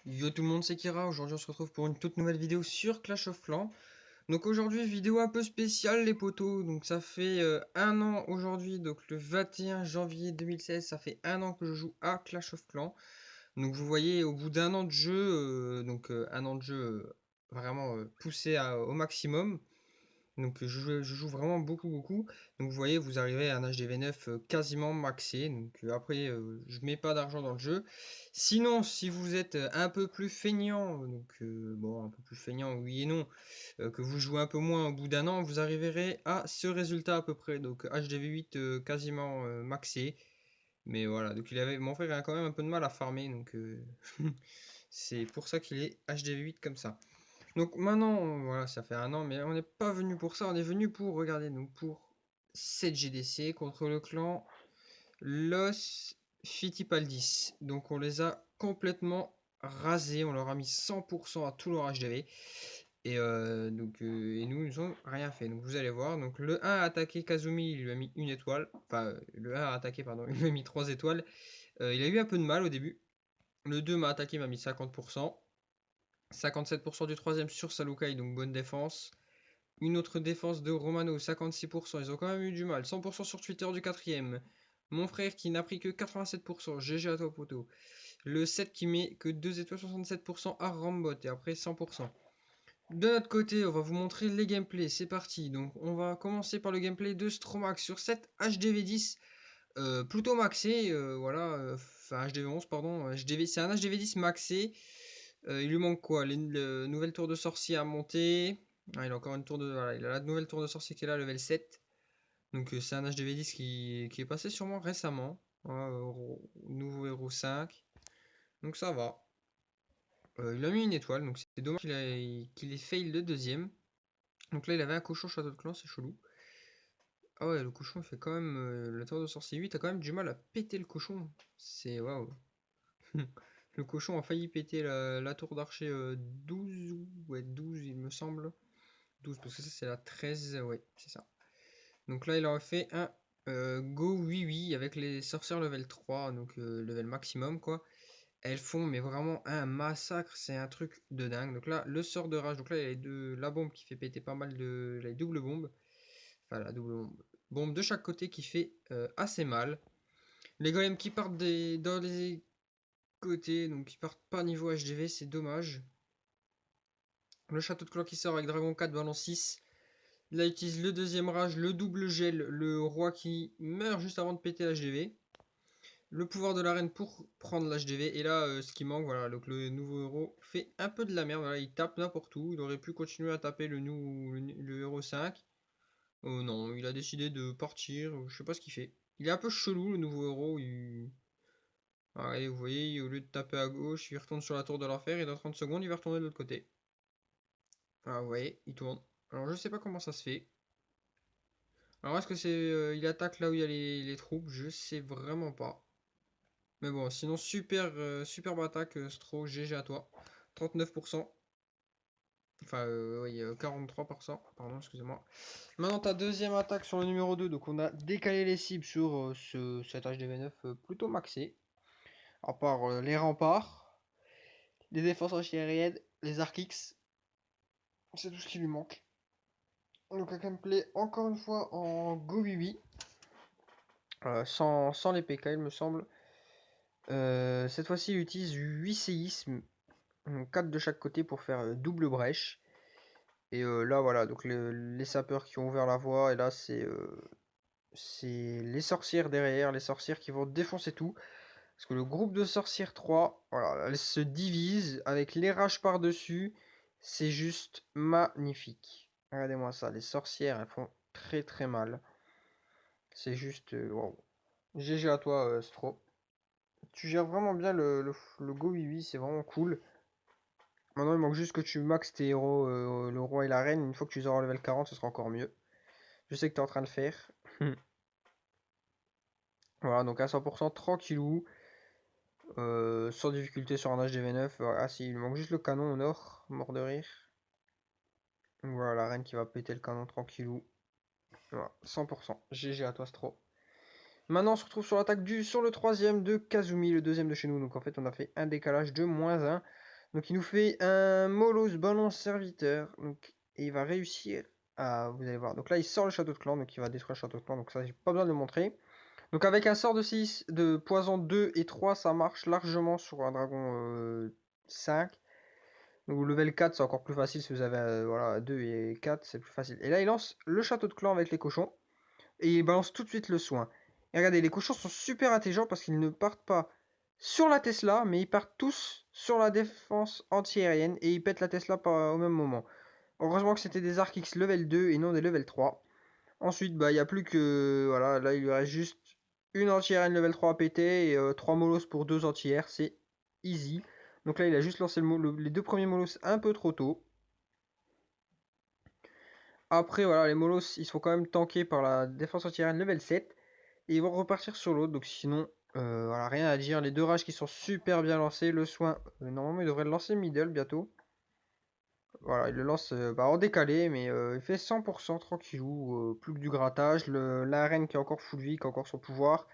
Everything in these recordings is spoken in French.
Yo tout le monde, c'est Kira. Aujourd'hui, on se retrouve pour une toute nouvelle vidéo sur Clash of Clans. Donc aujourd'hui, vidéo un peu spéciale, les potos. Donc ça fait un an aujourd'hui, donc le 21 janvier 2016, ça fait un an que je joue à Clash of Clans. Donc vous voyez, au bout d'un an de jeu, un an de jeu vraiment poussé au maximum. Donc je joue vraiment beaucoup. Donc vous voyez, vous arrivez à un HDV9 quasiment maxé. Donc après, je mets pas d'argent dans le jeu. Sinon, si vous êtes un peu plus feignant, bon, un peu plus feignant, oui et non, que vous jouez un peu moins au bout d'un an, vous arriverez à ce résultat à peu près. Donc HDV8 quasiment maxé. Mais voilà, donc mon frère a quand même un peu de mal à farmer, donc c'est pour ça qu'il est HDV8 comme ça. Donc maintenant, voilà, ça fait un an, mais on n'est pas venu pour ça, on est venu pour, regarder, donc pour 7 GDC contre le clan Los Fittipaldis. Donc on les a complètement rasés, on leur a mis 100% à tout leur HDV. Et nous, ils ont rien fait. Donc vous allez voir, donc le 1 a attaqué Kazumi, il lui a mis une étoile. Enfin, le 1 a attaqué, pardon, il lui a mis 3 étoiles. Il a eu un peu de mal au début. Le 2 m'a attaqué, m'a mis 50%. 57% du troisième sur Salukai, donc bonne défense. Une autre défense de Romano, 56%. Ils ont quand même eu du mal. 100% sur Twitter du quatrième. Mon frère qui n'a pris que 87%. GG à toi, poteau. Le 7 qui met que 2 étoiles 67% à Rambot. Et après 100%. De notre côté, on va vous montrer les gameplays. C'est parti. Donc, on va commencer par le gameplay de Stromax sur cette HDV10. Plutôt maxé. Enfin, HDV11, pardon. C'est un HDV10 maxé. Il lui manque quoi? Le nouvelle tour de sorcier à monter. Ah, il a encore une tour de. Voilà, il a la nouvelle tour de sorcier qui est là, level 7. Donc c'est un HDV10 qui est passé sûrement récemment. Voilà, nouveau héros 5. Donc ça va. Il a mis une étoile, donc c'est dommage qu'il ait fail le deuxième. Donc là il avait un cochon château de clan, c'est chelou. Ah ouais, le cochon il fait quand même. La tour de sorcier 8 a quand même du mal à péter le cochon. C'est waouh. Le cochon a failli péter la tour d'archer 12 ouais 12 il me semble. 12 parce que ça c'est la 13, ouais, c'est ça. Donc là il aurait fait un Go oui oui avec les sorcières level 3, donc level maximum quoi. Elles font mais vraiment un massacre, c'est un truc de dingue. Donc là le sort de rage, donc là il y a la bombe qui fait péter pas mal de la double bombe. Enfin la double bombe. Bombe de chaque côté qui fait assez mal. Les golems qui partent dans les côtés, donc qui partent pas niveau HDV, c'est dommage. Le château de clan qui sort avec Dragon 4, Ballon 6. Là, il utilise le deuxième rage, le double gel, le roi qui meurt juste avant de péter l'HDV. Le pouvoir de la reine pour prendre l'HDV. Et là, ce qui manque, voilà, donc le nouveau héros fait un peu de la merde. Voilà, il tape n'importe où. Il aurait pu continuer à taper le héros 5. Non, il a décidé de partir. Je sais pas ce qu'il fait. Il est un peu chelou, le nouveau héros. Allez, vous voyez, au lieu de taper à gauche, il retourne sur la tour de l'enfer. Et dans 30 secondes, il va retourner de l'autre côté. Ah, vous voyez, il tourne. Alors, je sais pas comment ça se fait. Alors est-ce que c'est il attaque là où il y a les troupes? Je sais vraiment pas. Mais bon, sinon superbe attaque Stro, GG à toi. 39%. Enfin oui, 43%, pardon, excusez-moi. Maintenant ta deuxième attaque sur le numéro 2, donc on a décalé les cibles sur cet HDV9 plutôt maxé. À part les remparts, les défenses antiaériennes, les Arc-X, c'est tout ce qui lui manque. Donc un gameplay encore une fois en Go Bibi, sans les PK il me semble. Cette fois-ci, il utilise 8 séismes, 4 de chaque côté pour faire double brèche. Et là, voilà, donc les sapeurs qui ont ouvert la voie. Et là, c'est les sorcières derrière, les sorcières qui vont défoncer tout. Parce que le groupe de sorcières 3, voilà, elles se divisent avec les rages par-dessus. C'est juste magnifique. Regardez-moi ça, les sorcières, elles font très mal. C'est juste, wow. GG à toi, Stro. Tu gères vraiment bien le Go 8, c'est vraiment cool. Maintenant, il manque juste que tu max tes héros, le roi et la reine. Une fois que tu les auras level 40, ce sera encore mieux. Je sais que tu es en train de le faire. Voilà, donc à 100%, tranquillou. Sans difficulté sur un HDV9. Ah si, il manque juste le canon au nord, mort de rire. Voilà, la reine qui va péter le canon tranquillou. Voilà, 100%. GG à toi, Stro. Maintenant, on se retrouve sur l'attaque sur le troisième de Kazumi, le deuxième de chez nous. Donc en fait, on a fait un décalage de -1. Donc il nous fait un Molos ballon serviteur. Donc, et il va réussir à... Vous allez voir. Donc là, il sort le château de clan. Donc il va détruire le château de clan. Donc ça, j'ai pas besoin de le montrer. Donc avec un sort de 6, de poison 2 et 3, ça marche largement sur un dragon 5. Donc level 4, c'est encore plus facile si vous avez voilà, 2 et 4, c'est plus facile. Et là, il lance le château de clan avec les cochons. Et il balance tout de suite le soin. Et regardez, les cochons sont super intelligents parce qu'ils ne partent pas sur la Tesla, mais ils partent tous sur la défense anti-aérienne et ils pètent la Tesla au même moment. Heureusement que c'était des Arc X level 2 et non des level 3. Ensuite, bah, il n'y a plus que... Voilà, là, il lui reste juste une anti-aérienne level 3 à péter et 3 molos pour 2 anti-air. C'est easy. Donc là, il a juste lancé les deux premiers molos un peu trop tôt. Après, voilà, les molos, ils sont quand même tankés par la défense anti-aérienne level 7. Et ils vont repartir sur l'autre. Donc sinon, voilà, rien à dire. Les deux rages qui sont super bien lancés. Le soin, normalement, il devrait le lancer middle bientôt. Voilà, il le lance bah, en décalé, mais il fait 100% tranquillou. Plus que du grattage. L'arène qui a encore full vie, qui a encore son pouvoir.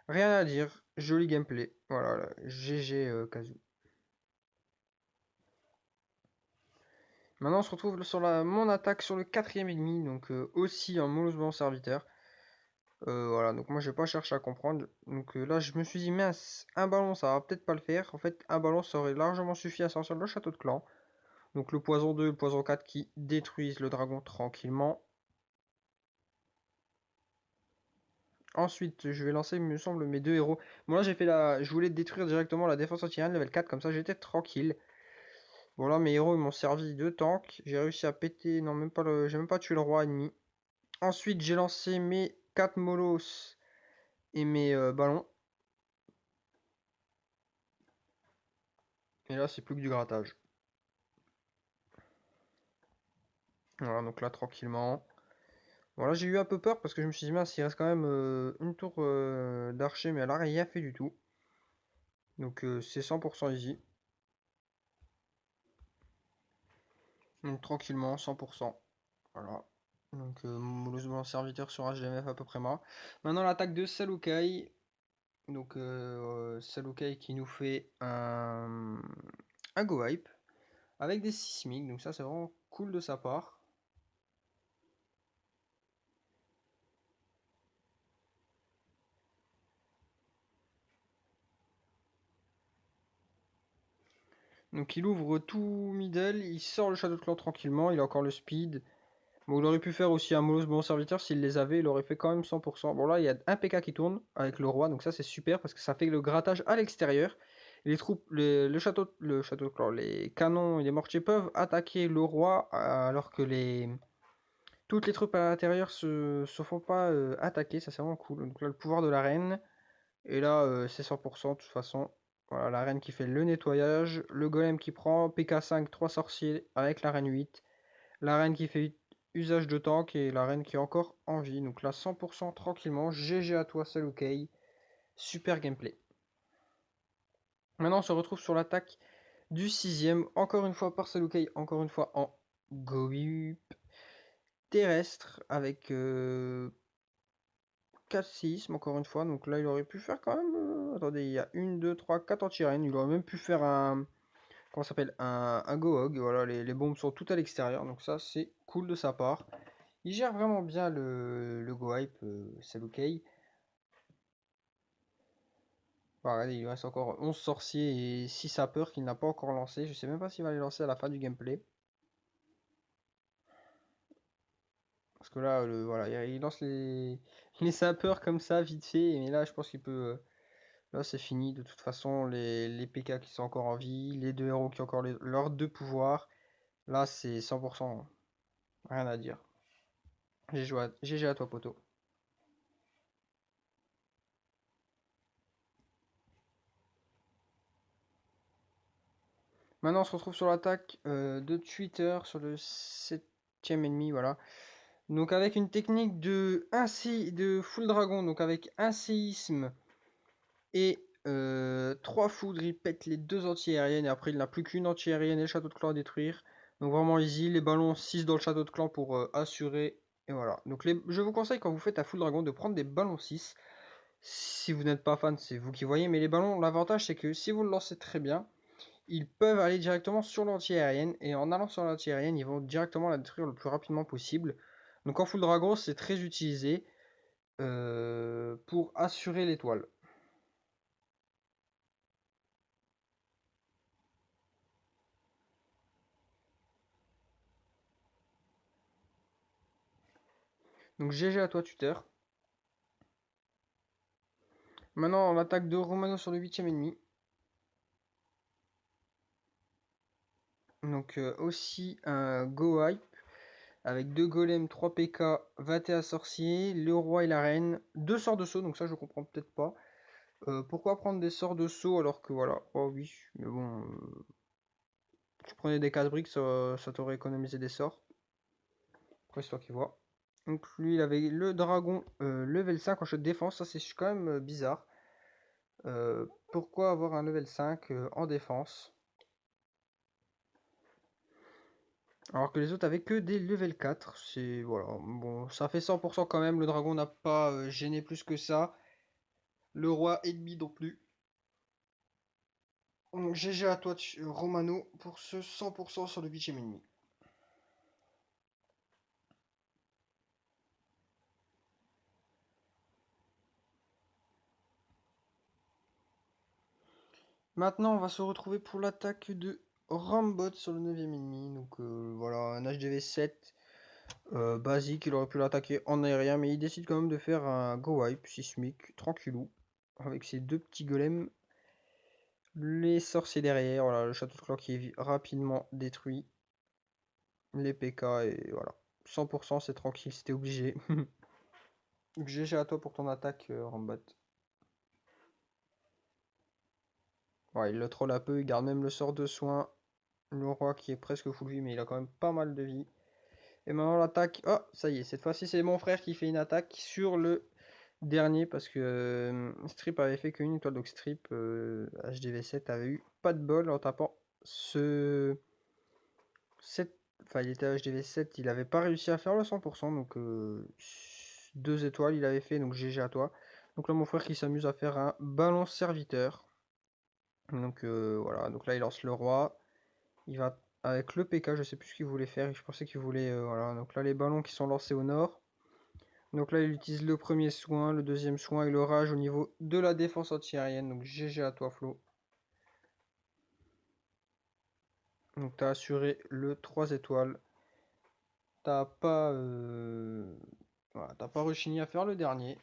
Rien à dire. Joli gameplay. Voilà, là, GG Kazu. Maintenant, on se retrouve sur mon attaque sur le quatrième ennemi. Donc aussi un molos serviteur. Voilà, donc moi je vais pas chercher à comprendre. Donc là je me suis dit mince, un ballon ça va peut-être pas le faire. En fait un ballon ça aurait largement suffi à sortir le château de clan. Donc le poison 2 et le poison 4 qui détruisent le dragon tranquillement. Ensuite je vais lancer il me semble mes deux héros. Bon là j'ai fait je voulais détruire directement la défense anti-aérienne level 4 comme ça j'étais tranquille. Bon là mes héros ils m'ont servi de tank. J'ai réussi à péter, non même pas j'ai même pas tué le roi ennemi. Ensuite j'ai lancé mes 4 molos et mes ballons. Et là c'est plus que du grattage. Voilà, donc là, tranquillement. Voilà, j'ai eu un peu peur parce que je me suis dit, mince, il reste quand même une tour d'archer, mais elle a rien fait du tout. Donc c'est 100% easy. Donc tranquillement, 100%. Voilà. Donc mon serviteur sur HDMF à peu près moi. Maintenant l'attaque de Salukai. Donc Salukai qui nous fait un go hype avec des sismiques. Donc ça c'est vraiment cool de sa part. Donc il ouvre tout middle, il sort le château de clan tranquillement, il a encore le speed. Bon, il aurait pu faire aussi un Molos bon serviteur s'il les avait, il aurait fait quand même 100%. Bon là il y a un PK qui tourne avec le roi, donc ça c'est super parce que ça fait le grattage à l'extérieur. Les troupes, le château de clan, les canons et les mortiers peuvent attaquer le roi alors que toutes les troupes à l'intérieur se font pas attaquer, ça c'est vraiment cool. Donc là le pouvoir de la reine, et là c'est 100% de toute façon. Voilà, la reine qui fait le nettoyage, le golem qui prend, PK5, 3 sorciers avec la reine 8. La reine qui fait usage de tank et la reine qui est encore en vie. Donc là 100% tranquillement. GG à toi Salukei. Super gameplay. Maintenant on se retrouve sur l'attaque du sixième. Encore une fois par Salukei. Encore une fois en go terrestre avec 4 séismes encore une fois. Donc là il aurait pu faire quand même... attendez, il y a 1, 2, 3, 4 anti-reines. Il aurait même pu faire un... Comment ça s'appelle, un go-hog. Voilà, les bombes sont toutes à l'extérieur. Donc ça c'est cool de sa part. Il gère vraiment bien le go hype, Salukei. Bah, regardez, il lui reste encore 11 sorciers et 6 sapeurs qu'il n'a pas encore lancé. Je sais même pas s'il va les lancer à la fin du gameplay. Parce que là, voilà, il lance les sapeurs comme ça, vite fait. Mais là, je pense qu'il peut. Là, c'est fini. De toute façon, les PK qui sont encore en vie, les deux héros qui ont encore leurs deux pouvoirs. Là, c'est 100%. Rien à dire. GG à toi, poteau. Maintenant, on se retrouve sur l'attaque de Twitter, sur le 7ème ennemi, voilà. Donc avec une technique de full dragon, donc avec un séisme et 3 foudres, il pète les deux anti-aériennes et après il n'a plus qu'une anti-aérienne et le château de clan à détruire. Donc vraiment easy, les ballons 6 dans le château de clan pour assurer. Et voilà. Donc je vous conseille quand vous faites un full dragon de prendre des ballons 6. Si vous n'êtes pas fan, c'est vous qui voyez. Mais les ballons, l'avantage c'est que si vous le lancez très bien, ils peuvent aller directement sur l'anti-aérienne. Et en allant sur l'anti-aérienne, ils vont directement la détruire le plus rapidement possible. Donc en full dragon, c'est très utilisé pour assurer l'étoile. Donc GG à toi, tuteur. Maintenant, l'attaque de Romano sur le 8ème ennemi. Donc aussi un go hype avec 2 golems, 3 PK, 21 sorciers, le roi et la reine, 2 sorts de saut, donc ça je comprends peut-être pas. Pourquoi prendre des sorts de saut alors que voilà, oh oui, mais bon, tu prenais des casse-briques, ça t'aurait économisé des sorts. Après c'est toi qui vois. Donc lui il avait le dragon level 5 en jeu de défense, ça c'est quand même bizarre. Pourquoi avoir un level 5 en défense alors que les autres avaient que des level 4, c'est voilà, bon, ça fait 100% quand même, le dragon n'a pas gêné plus que ça, le roi ennemi non plus. Donc GG à toi Romano pour ce 100% sur le 8ème ennemi. Maintenant on va se retrouver pour l'attaque de Rambot sur le 9ème ennemi, donc voilà, un HDV 7 basique, il aurait pu l'attaquer en aérien, mais il décide quand même de faire un go wipe sismique, tranquillou, avec ses 2 petits golems. Les sorciers derrière, voilà, le château de clan qui est rapidement détruit. Les PK et voilà. 100% c'est tranquille, c'était obligé. GG à toi pour ton attaque, Rambat. Ouais, il le troll un peu, il garde même le sort de soin. Le roi qui est presque full vie, mais il a quand même pas mal de vie. Et maintenant l'attaque. Oh, ça y est, cette fois-ci c'est mon frère qui fait une attaque sur le dernier parce que Strip avait fait qu'une étoile. Donc Strip HDV7 avait eu pas de bol en tapant ce 7, enfin il était HDV7, il avait pas réussi à faire le 100%, donc 2 étoiles il avait fait, donc GG à toi. Donc là mon frère qui s'amuse à faire un ballon serviteur. Donc voilà, donc là il lance le roi, il va avec le PK, je sais plus ce qu'il voulait faire, je pensais qu'il voulait, voilà, donc là les ballons qui sont lancés au nord. Donc là il utilise le premier soin, le deuxième soin et le rage au niveau de la défense antiaérienne, donc GG à toi Flo. Donc t'as assuré le 3 étoiles. T'as pas, voilà, t'as pas rechigné à faire le dernier.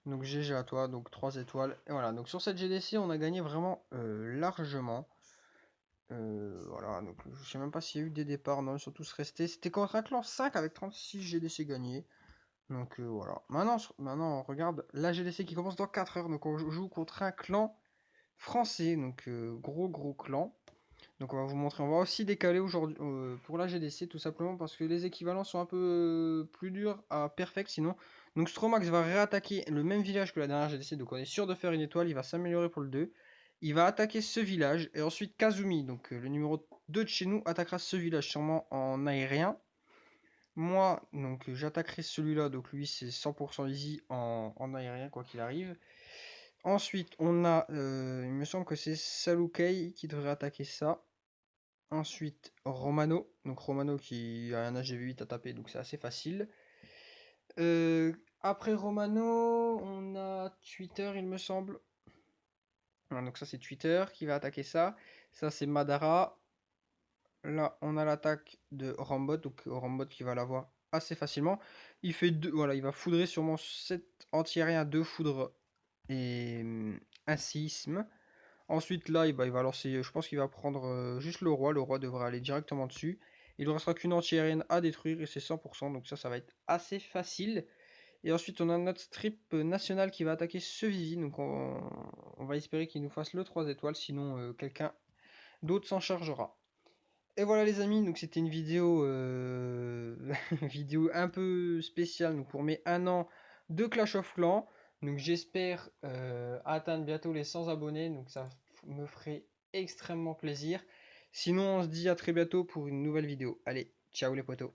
Donc GG à toi, donc 3 étoiles. Et voilà, donc sur cette GDC, on a gagné vraiment largement. Voilà, donc je sais même pas s'il y a eu des départs, non, ils sont tous restés. C'était contre un clan 5 avec 36 GDC gagnés. Donc voilà. Maintenant, on regarde la GDC qui commence dans 4 heures. Donc on joue contre un clan français, donc gros clan. Donc on va vous montrer, on va aussi décaler aujourd'hui pour la GDC tout simplement parce que les équivalents sont un peu plus durs à perfect sinon. Donc Stromax va réattaquer le même village que la dernière GDC, donc on est sûr de faire une étoile, il va s'améliorer pour le 2. Il va attaquer ce village et ensuite Kazumi, donc le numéro 2 de chez nous, attaquera ce village sûrement en aérien. Moi, donc j'attaquerai celui-là, donc lui c'est 100% easy en aérien quoi qu'il arrive. Ensuite on a, il me semble que c'est Salukei qui devrait attaquer ça. Ensuite, Romano. Donc Romano qui a un HGV8 à taper, donc c'est assez facile. Après Romano, on a Twitter, il me semble. Voilà, donc ça c'est Twitter qui va attaquer ça. Ça c'est Madara. Là, on a l'attaque de Rambot, donc Rambot qui va l'avoir assez facilement. Il fait deux, voilà, il va foudrer sûrement 7 anti-aériens, 2 foudres et un séisme. Ensuite, là, il va lancer, je pense qu'il va prendre juste le roi. Le roi devrait aller directement dessus. Il ne restera qu'une anti-aérienne à détruire et c'est 100%. Donc ça va être assez facile. Et ensuite, on a notre strip national qui va attaquer ce Vivi. Donc on va espérer qu'il nous fasse le 3 étoiles. Sinon, quelqu'un d'autre s'en chargera. Et voilà les amis, donc c'était une vidéo, vidéo un peu spéciale donc pour mes 1 an de Clash of Clans. Donc j'espère atteindre bientôt les 100 abonnés, donc ça me ferait extrêmement plaisir. Sinon on se dit à très bientôt pour une nouvelle vidéo. Allez, ciao les potos.